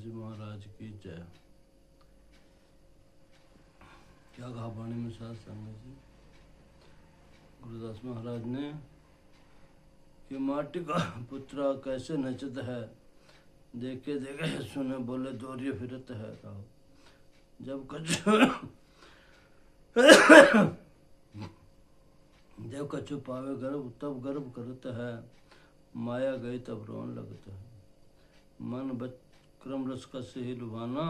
जी महाराज की जय। क्या कहा वाणी में साथ संगत जी? गुरुदास महाराज ने कि माटी का पुत्रा कैसे नचत है, देखे देखे सुने बोले दौरिये फिरत है। कहो जब कछु पावे गर्भ तब गर्भ करत है, माया गई तब रोन लगत है। मन क्रम रस का से ही लुभाना,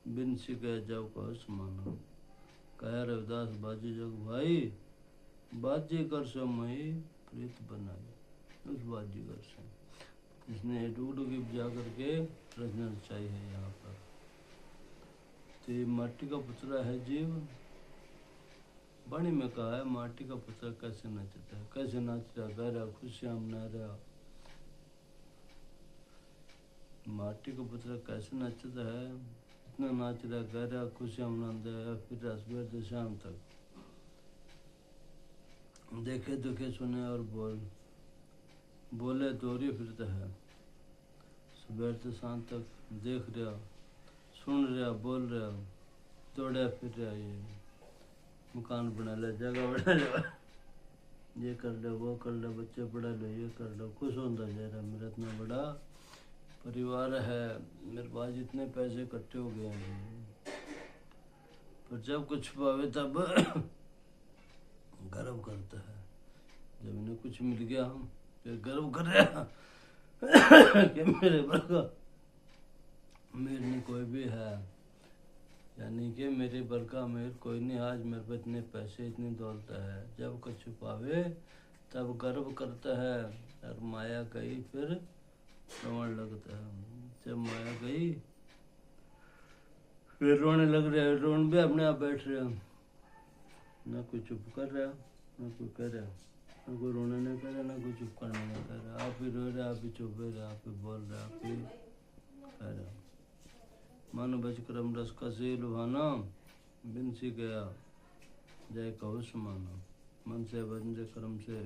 बिन सिके जब कहो समाना। कह रविदास बाजी जग भाई, बाजी कर सो मई प्रीत बनाई। उस बाजीगर से जिसने डुगडुगी बजा करके रचना रचाई है यहाँ पर। तो ये माटी का पुतला है जीव। वाणी में कहा है माटी का पुतला कैसे नाचता है, कैसे नाच रहा, गा रहा, खुशियां मना रहा। माटी का पुतला कैसे नाचता है, इतना नाच रहा, गा रहा, खुशियां मनाता है, फिर सुबह से शाम तक देखे दुखे सुने और बोले दौड़िए फिरता है। सुबह से शाम तक देख रहा, सुन रहा, बोल रहा, दौड़ा फिर रहा। ये मकान बना ले, जगह बना ले, ये कर लो, वो कर लो, बच्चे पढ़ा लो, ये कर लो, खुश होता जा रहा। मेरा इतना बड़ा परिवार है, मेरे पास इतने पैसे इकट्ठे हो गए हैं। पर जब कुछ पावे तब गर्व करता है। जब इन्हें कुछ मिल गया हम फिर गर्व कर रहा कि मेरे बरका मेरे नहीं कोई भी है, यानी कि मेरे बरका मेरे कोई नहीं। आज मेरे पे इतने पैसे इतनी दौलत है। जब कुछ पावे तब गर्व करता है, और माया गई फिर रोने लगता है। जब माया गई फिर रोने लग रहा है। रोन भी अपने आप बैठ रहा, ना कोई चुप कर रहा, ना कोई कह रहा, ना कोई रोने नहीं कर रहा, ना कोई चुप करने नहीं कर रहा। आप ही रो रहे, आप ही चुप रहे, आप ही बोल रहे, आप ही कह रहा। मन बच क्रम रस का से लुभाना, बिन सी गया जय कहो समाना। मन से बंदे कर्म से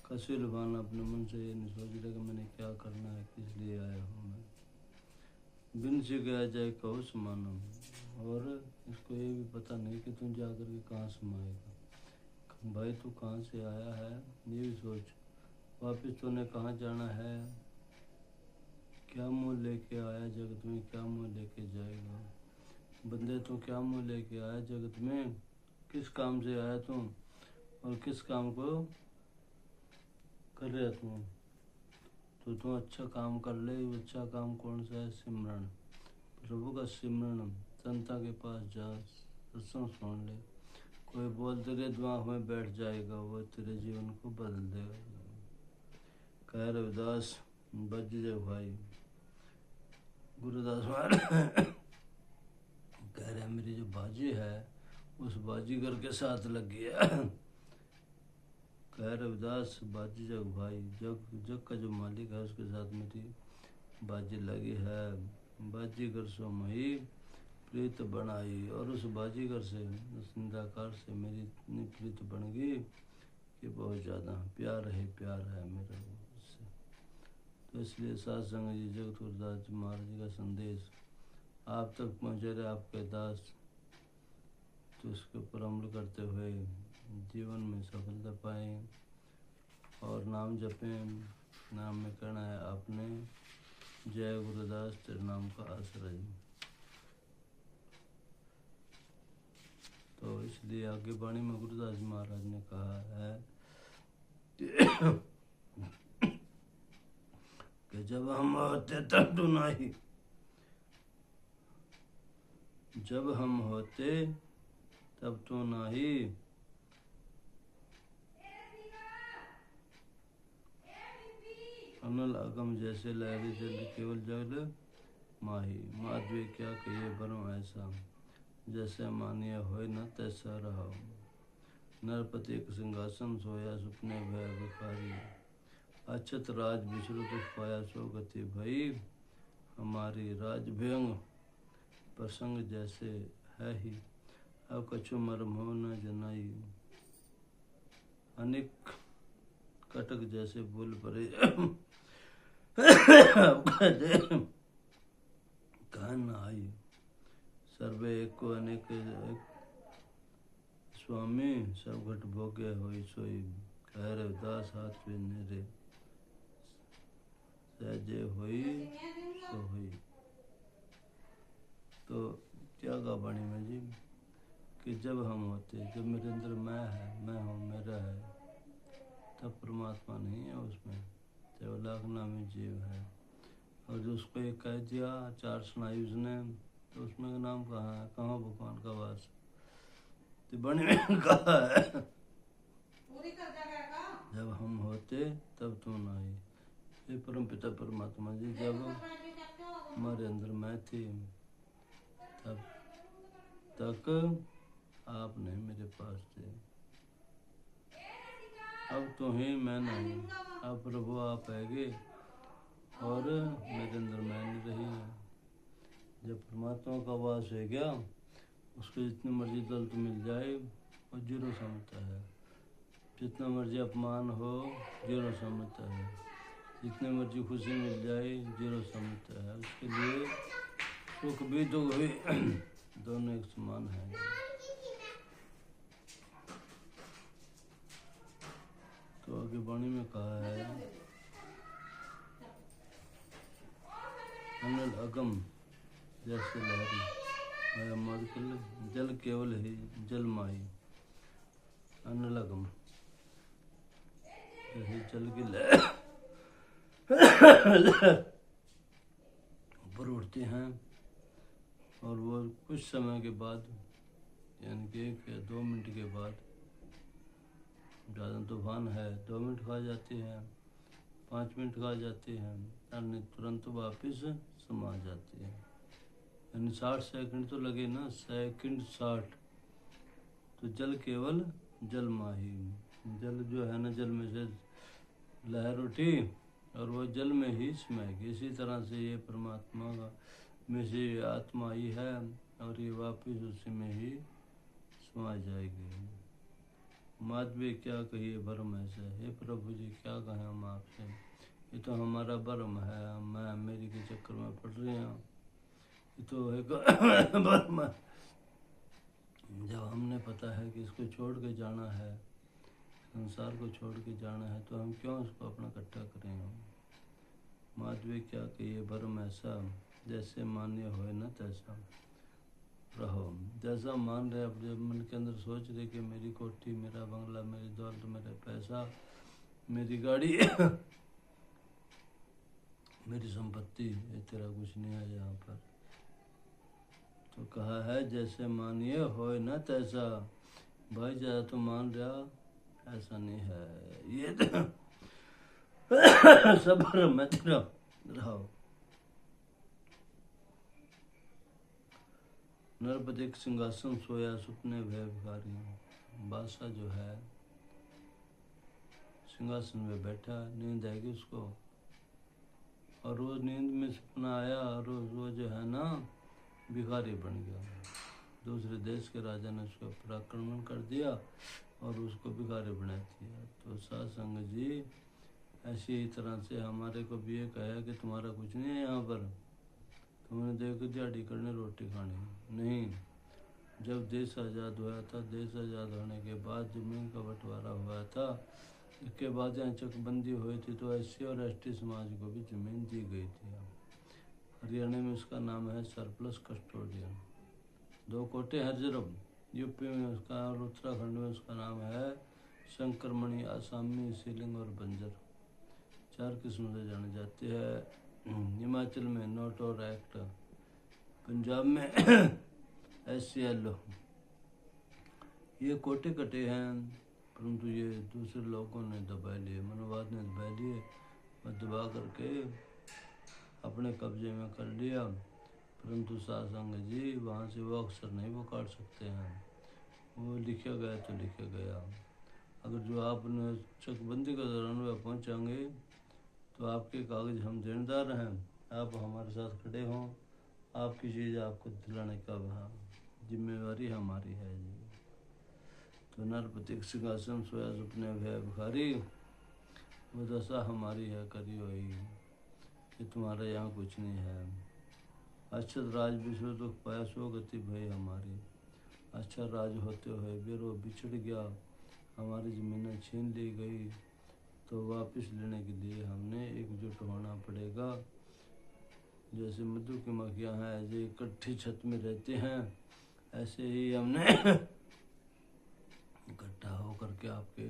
कसे लुभाना, अपने मन से ये नहीं सोच रहे कि मैंने क्या करना है, किस लिए आया हूँ मैं। बिन से गया जय कहो समाना, और इसको ये भी पता नहीं कि तुम जाकर के कहाँ समाएगा। भाई तू कहाँ से आया है ये भी सोच, वापस तूने कहाँ जाना है, क्या मुँह लेके आया जगत में, क्या मुँह लेके जाएगा। बंदे तू क्या मुँह लेके आया जगत में, किस काम से आया तुम और किस काम को कर रहे तुम। तो तुम अच्छा काम कर ले। अच्छा काम कौन सा है? सिमरन, प्रभु का सिमरन। जनता के पास जा, सत्संग सुन ले। कोई बोल तेरे दिमाग में बैठ जाएगा, वो तेरे जीवन को बदल देगा। कह रविदास बज जाए भाई। गुरुदास महाराज कह रहे मेरी जो बाजी है उस बाजीगर के साथ लग गया। कह रविदास बाजी जग भाई, जग का जो मालिक है उसके साथ मेरी बाजी लगी है। बाजीगर सो मही प्रीत बनाई, और उस बाजीगर से, उस निराकार से मेरी इतनी प्रीत बन गई कि बहुत ज़्यादा प्यार है मेरा उससे। तो इसलिए साथ संग जी जगत गुरुदास जी महाराज जी का संदेश आप तक पहुँचे रहे, आपके दास। तो उसके ऊपर अमल करते हुए जीवन में सफलता पाएँ और नाम जपें। नाम में कहना है आपने जय गुरुदास तेरे नाम का आश्रय। तो इसलिए आगे वाणी में गुरुदास महाराज ने कहा है कि जब हम होते तब तो नहीं, जब हम होते तब तो नहीं, अनल अगम जैसे लहरी जल केवल जल माही। माधवी क्या कहिए बनो ऐसा, जैसे मानिए होए न तैसा रहा। नरपति एक सिंहासन सोया, सुपने भय भिखारी। अछत राज विश्रुत पाया, सो गति भई हमारी। राज भयंग प्रसंग जैसे है ही, अब कछु मर्म हो न जनाई। अनेक कटक जैसे बोल पड़े अब कहते अन्न आई। सर्वे एक को अनेक एक स्वामी सब घट भोगे होई सोई। कह रे उदास हाथ भी नेरे सहजे होई सो हुई। तो क्या कहा वाणी में जी कि जब हम होते, जब मेरे अंदर मैं है, मैं हूँ, मेरा है, तब परमात्मा नहीं है उसमें, चाहे लाख नामी जीव है। और जो उसको एक कह दिया चार सुनाई उसने, तो उसमें का नाम कहाँ है, कहाँ भगवान का वास। तो वाणी में कहा है जब हम होते तब तू ना आई। ये परम पिता परमात्मा जी जब हमारे अंदर मैं थी तब तक आप नहीं मेरे पास थे। अब तो ही मैं नहीं, अब प्रभु आप आएंगे और मेरे अंदर मैं नहीं रही है। जब परमात्मा का वास है गया, उसको जितनी मर्जी दौलत मिल जाए वो जीरो समझता है, जितना मर्जी अपमान हो जीरो समझता है, जितनी मर्जी खुशी मिल जाए जीरो समझता है। उसके लिए सुख भी दुख भी दोनों एक समान है। तो आगे वाणी में कहा है अनल अगम जैसे लहरी मधुकुल जल केवल ही जल माई। अनल अगम जैसे जल की लहर ऊपर उठती हैं और वो कुछ समय के बाद यानी कि 1 या 2 मिनट के बाद, ज़्यादा तूफान है 2 मिनट खा जाती है, 5 मिनट खा जाती है, यानी तुरंत वापस समा जाती है। यानी 60 सेकंड तो लगे ना, सेकंड 60। तो जल केवल जल माही, जल जो है ना, जल में से लहर उठी और वो जल में ही समाएगी। इसी तरह से ये परमात्मा का में से आत्मा आई है और ये वापस उसी में ही समा जाएगी। माधवी क्या कहिए भरम ऐसा, हे प्रभु जी क्या कहें हम आपसे, ये तो हमारा भरम है, मैं मेरी के चक्कर में पड़ रहे हैं, ये तो एक भरम है। जब हमने पता है कि इसको छोड़ के जाना है, संसार को छोड़ के जाना है, तो हम क्यों इसको अपना इकट्ठा करेंगे। माधवी क्या कहिए भरम ऐसा, जैसे मान्य होए न तैसा रहो। जैसा मान रहे अपने मन के अंदर सोच रहे कि मेरी कोठी, मेरा बंगला, मेरी दौलत, मेरा पैसा, मेरी गाड़ी मेरी संपत्ति, ये तेरा कुछ नहीं है यहाँ पर। तो कहा है जैसे मानिए होए न तैसा। भाई ज़्यादा तो मान रहा, ऐसा नहीं है, ये सब्र मत रहो। नरपति एक सिंहासन सोया सुपने भय भिखारी। बादशाह जो है सिंहासन में बैठा, नींद आएगी उसको, और रोज नींद में सपना आया और वो जो है ना भिखारी बन गया। दूसरे देश के राजा ने उसका पराक्रमण कर दिया और उसको भिखारी बना दिया। तो सत्संग जी ऐसी ही तरह से हमारे को भी ये कहा कि तुम्हारा कुछ नहीं है यहाँ पर, तुमने देखो दिहाड़ी करने रोटी खानी नहीं। जब देश आज़ाद हुआ था, देश आज़ाद होने के बाद जमीन का बंटवारा हुआ था, इसके बाद यहाँ चकबंदी हुई थी, तो SC और ST समाज को भी जमीन दी गई थी। हरियाणा में उसका नाम है सरप्लस कस्टोडियन। 2 कोटे हरजरम यूपी में उसका, और उत्तराखंड में उसका नाम है शंकरमणि, आसामी, सीलिंग और बंजर। 4 किस्म से जाने जाते हैं। हिमाचल में नोट और एक्ट, पंजाब में SCL। ये कोटे कटे हैं, परंतु ये दूसरे लोगों ने दबा लिए, मनोवाद ने दबा लिए और दबा करके अपने कब्जे में कर लिया। परंतु सत्संग जी वहाँ से वो अक्सर नहीं वो काट सकते हैं, वो लिखा गया तो लिखा गया। अगर जो आपने चकबंदी के दौरान वह पहुँचाएंगे तो आपके कागज हम देनदार हैं, आप हमारे साथ खड़े हों, आपकी चीज़ आपको दिलाने का जिम्मेवारी हमारी है जी। तो नरपति सिंहासन सोया सुपने भय भिखारी, वो दशा हमारी है करी हुई कि तुम्हारा यहाँ कुछ नहीं है। अच्छत राज विश्व दुख पाया सो गति भई हमारी। अच्छा राज होते हुए बेरो बिछड़ गया, हमारी ज़मीनें छीन ली गई, तो वापस लेने के लिए हमने एकजुट होना पड़ेगा। जैसे मधु की मक्खियाँ हैं जो इकट्ठी छत में रहते हैं, ऐसे ही हमने इकट्ठा होकर के आपके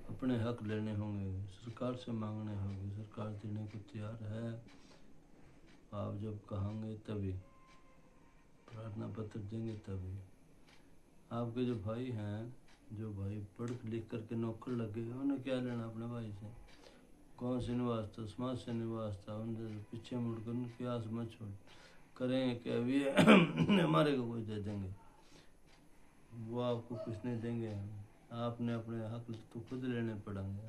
अपने हक लेने होंगे, सरकार से मांगने होंगे। सरकार देने को तैयार है, आप जब कहेंगे तभी, प्रार्थना पत्र देंगे तभी। आपके जो भाई हैं, जो भाई पढ़ लिख करके नौकर लगे, उन्हें क्या लेना अपने भाई से? कौन से निवास था, समाज से निवास था, उनसे पीछे मुड़कर उनकी आस मत छोड़। करेंगे क्या भी हमारे को कोई दे देंगे? वो आपको कुछ नहीं देंगे। आपने अपने हक तो खुद लेने पड़ेंगे।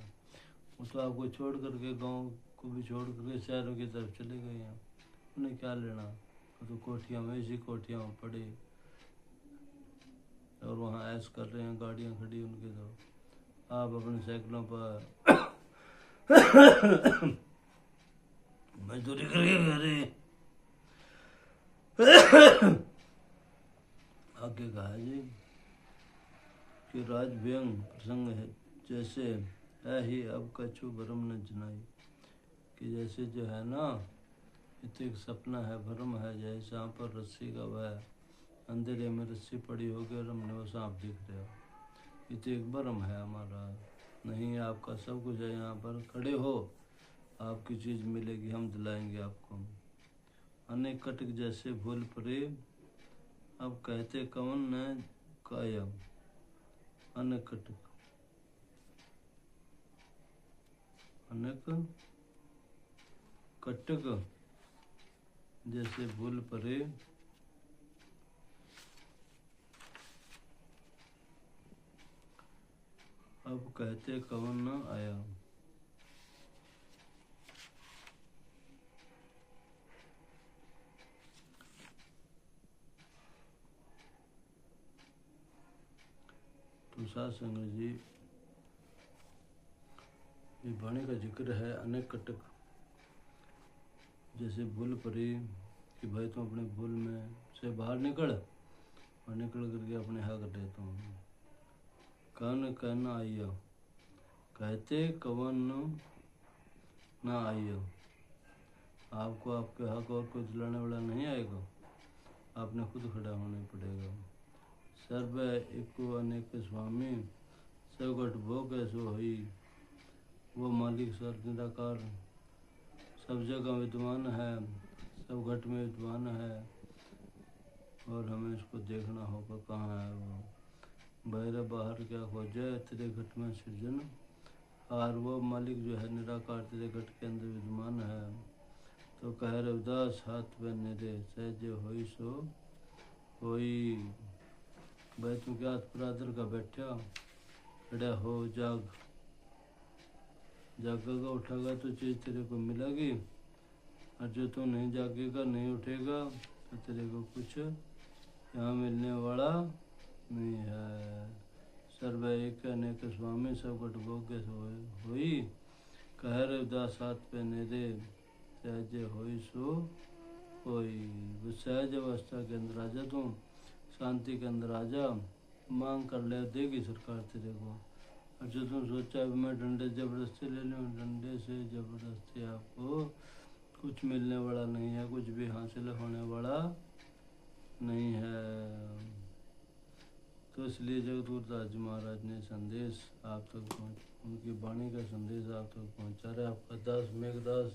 वो तो आपको छोड़ करके, गांव को भी छोड़ करके शहरों की तरफ चले गए हैं, उन्हें क्या लेना? वो तो कोठियाँ में, इसी कोठियाँ में पड़े और वहाँ ऐश कर रहे हैं, गाड़ियाँ खड़ी उनकी। तो आप अपने साइकिलों पर मजदूरी करके घरे आगे कहा जी कि राज व्यंग प्रसंग है, जैसे है ही अब कछु भरम न जनाई। कि जैसे जो है ना, ये एक सपना है, भ्रम है, जैसे यहाँ पर रस्सी का वह अंधेरे में रस्सी पड़ी होगी और हमने वो सांप दिख रहे हो। ये तो एक भ्रम है हमारा। नहीं, आपका सब कुछ है, यहाँ पर खड़े हो, आपकी चीज़ मिलेगी, हम दिलाएंगे आपको। अनेक कटक जैसे भूल परे, अब कहते कवन न कायम। अनेक कटक, अनेक कटक जैसे भूल परे, अब कहते कवन न आया। तुषार संग जी, ये वाणी का जिक्र है। अनेक कटक जैसे भूल परी, कि भाई तुम अपने भूल में से बाहर निकल और निकल करके अपने हक दे। तुम कन कहना आइयो, कहते कवन ना आइयो। आपको आपके हक और कोई दिलाने वाला नहीं आएगा, आपने खुद खड़ा होना पड़ेगा। सर्व एको अनेक स्वामी, सब घट भोग सो होई। वो मालिक सर्व निराकार सब जगह विद्वान है, सब घट में विद्वान है, और हमें इसको देखना होगा कहाँ है वो। बहरे बाहर क्या खोजे, तेरे घट में सृजन, और वो मालिक जो है निराकार तेरे घट के अंदर विद्वान है। तो कह रविदास हाथ में निरे, सहज होई सो होई। भाई तू क्या हाथ पर आदर का बैठा, खड़ा हो, जाग, जागेगा उठेगा तो चीज़ तेरे को मिलेगी, और जो तू नहीं जागेगा नहीं उठेगा तो तेरे को कुछ यहाँ मिलने वाला नहीं है। सर्व एक अनेक स्वामी, सब घट भोग होई। कह रविदास हाथ पे नेरे, सहज होई सो होई। वो सहज अवस्था के अंदर आ जा, तुम शांति के अंदर आ जा, मांग कर ले, देगी सरकार तेरे को। और जो तुम सोचा है मैं डंडे ज़बरदस्ती ले लूँ, डंडे से ज़बरदस्ती आपको कुछ मिलने वाला नहीं है, कुछ भी हासिल होने वाला नहीं है। तो इसलिए जगतगुरुदास जी महाराज ने संदेश आप तक उनकी वाणी का संदेश आप तक पहुँचा रहे। आपका दास मेघदास,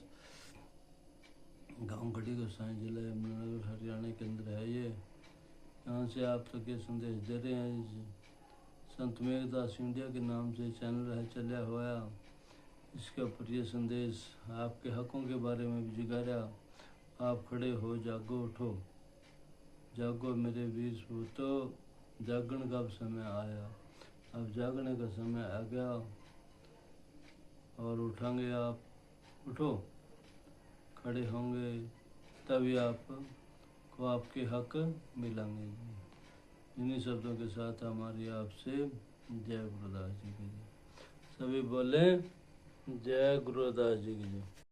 गाँव गढ़ी गोसाई जिला यमुनानगर हरियाणा के अंदर है ये। यहाँ से आप तक ये संदेश दे रहे हैं। संत मेघदास इंडिया के नाम से चैनल है चला हुआ, इसके ऊपर ये संदेश आपके हकों के बारे में भी जिगारा। आप खड़े हो, जागो, उठो, जागो मेरे वीर सूतो, जागने का समय आया। अब जागने का समय आ गया और उठाएंगे आप, उठो, खड़े होंगे, तभी आपको आपके हक मिलेंगे। इन्हीं शब्दों के साथ हमारी आपसे जय गुरुदास जी की जय। सभी बोले जय गुरुदास जी की जय।